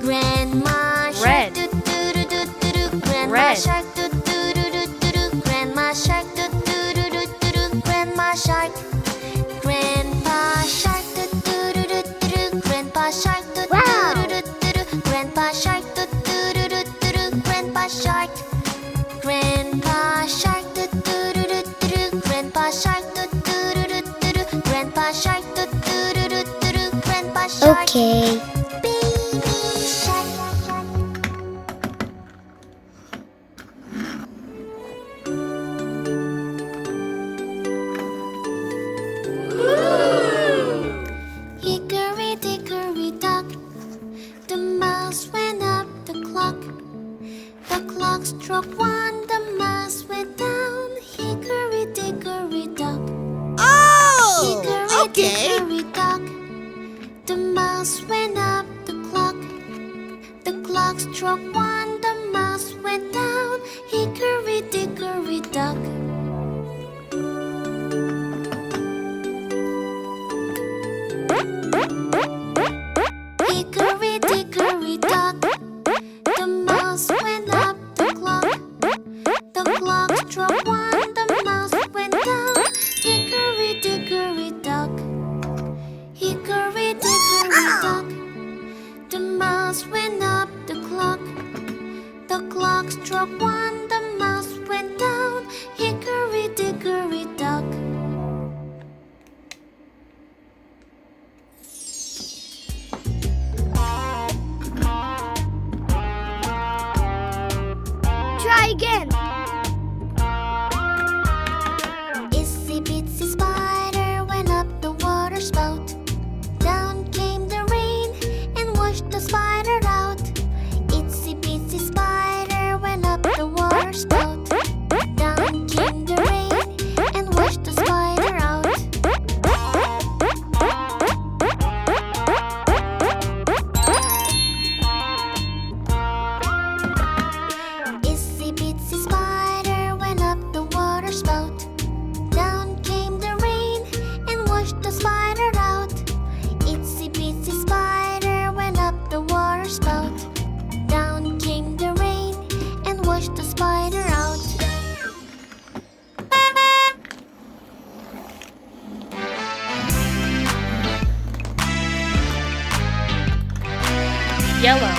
Grandma shark, Red. doo doo doo doo doo doo. Grandma Red. shark, doo doo doo doo doo doo. Grandma shark, doo doo doo doo doo doo. Grandma shark. Grandpa shark, doo doo doo doo doo doo. Grandpa shark, doo doo doo doo doo. Grandpa shark, doo doo doo doo doo. Grandpa shark. Grandpa shark, doo doo doo doo doo. Grandpa shark, doo doo doo doo doo. Grandpa shark, doo doo doo doo doo. Grandpa shark. Okay. Baby shark. Hickory dickory dock, the mouse went up the clock. The clock struck one, the mouse went down. Hickory dickory dock. Oh! Hickory Okay. dickory dock, the mouse went up the clock. The clock struck one, the mouse went down. Hickory dickory dock. Hickory dickory dock, the mouse went up the clock. The clock struck one, the mouse went down. Hickory dickory dock. Hickory dickory dock, the mouse went up the clock. The clock struck one, the mouse went down. Hickory dickory dock. Try again. Itsy bitsy spider went up the water spout. Down came the rain and washed the spider out. Itsy bitsy spider went up the water spout. Down came the rain and washed the spider out. Itsy bitsy spider went up the water spout. Down came the rain and washed the spider out. Itsy bitsy spider went up the water spout. Down came the rain and washed the spider out. Yellow.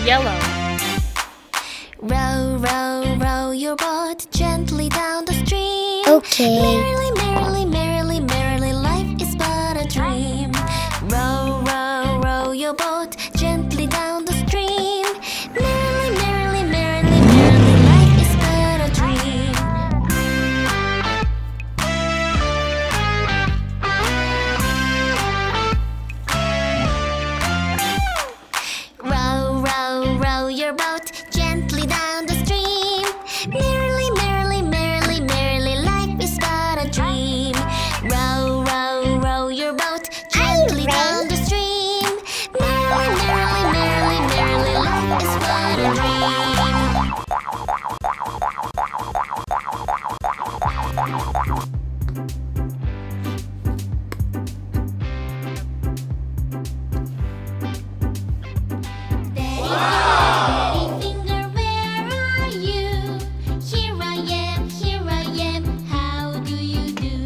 Yellow. Row, row, row your boat gently down the stream. Okay. Merrily, merrily, merrily, merrily, life is but a dream. Row, row, row your boat gently down the stream. Merrily, merrily, merrily, merrily, life is but a dream. Row, row, row your boat gently down the stream. Merrily, merrily, merrily, merrily, life is but a dream. Row, row, row your boat gently down the stream. Merrily, merrily, merrily, merrily, life is but a dream. Daddy finger, where are you? Here I am, how do you do?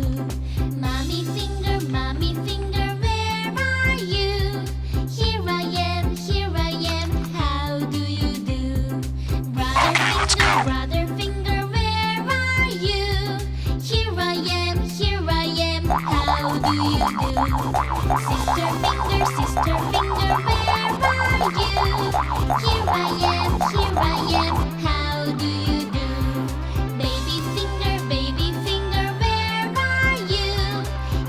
Mommy finger, where are you? Here I am, how do you do? Brother finger, where are you? Here I am, how do you do? Sister finger, where are you? Here I am, how do you do? Baby finger, where are you?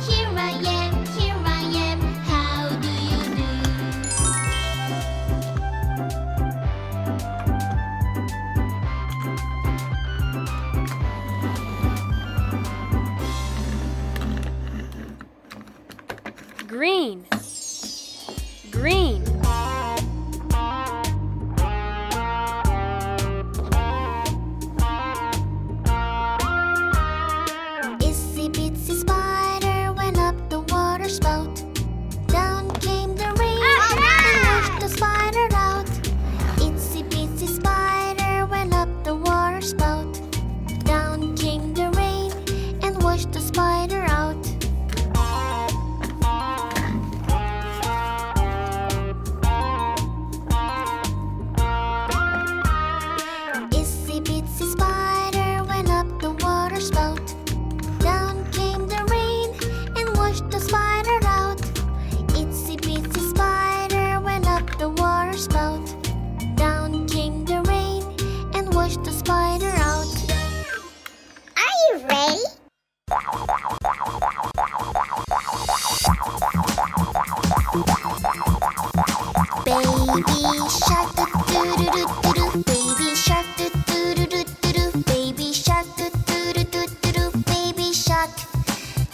Here I am, how do you do? Green. Green. Itsy bitsy spider went up the water spout. Down came the rain and washed Baby shark, do do do do do do. Baby shark, do do do do do do. Baby shark.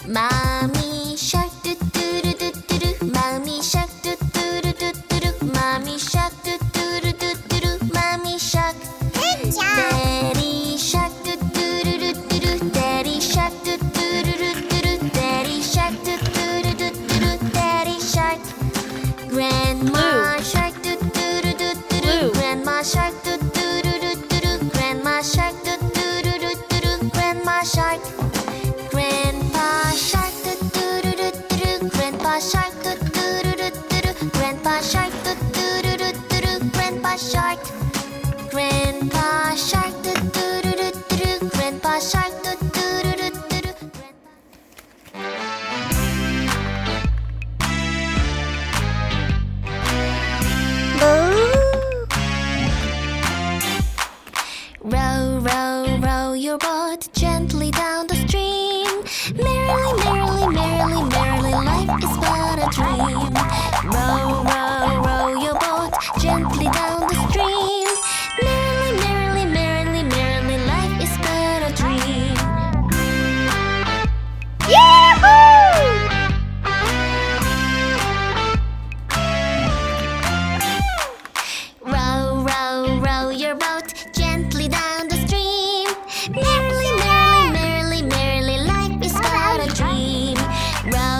Mommy shark, do do do do do do. Mommy shark, do do do do do do. Mommy shark, do do do do do do. Mommy shark. Good job. Daddy shark, do do do do do do. Daddy shark, do do do do do do. Daddy shark, do do do do do do. Daddy shark. Grandma Blue. shark, do do do do do do. Blue. Grandma shark, do do do do do do. Grandma shark, do do do do do do. Grandma shark. Grandpa shark, do do do do do do. Grandpa shark, do do do do do do. Grandpa shark, do do do do do do. Grandpa shark.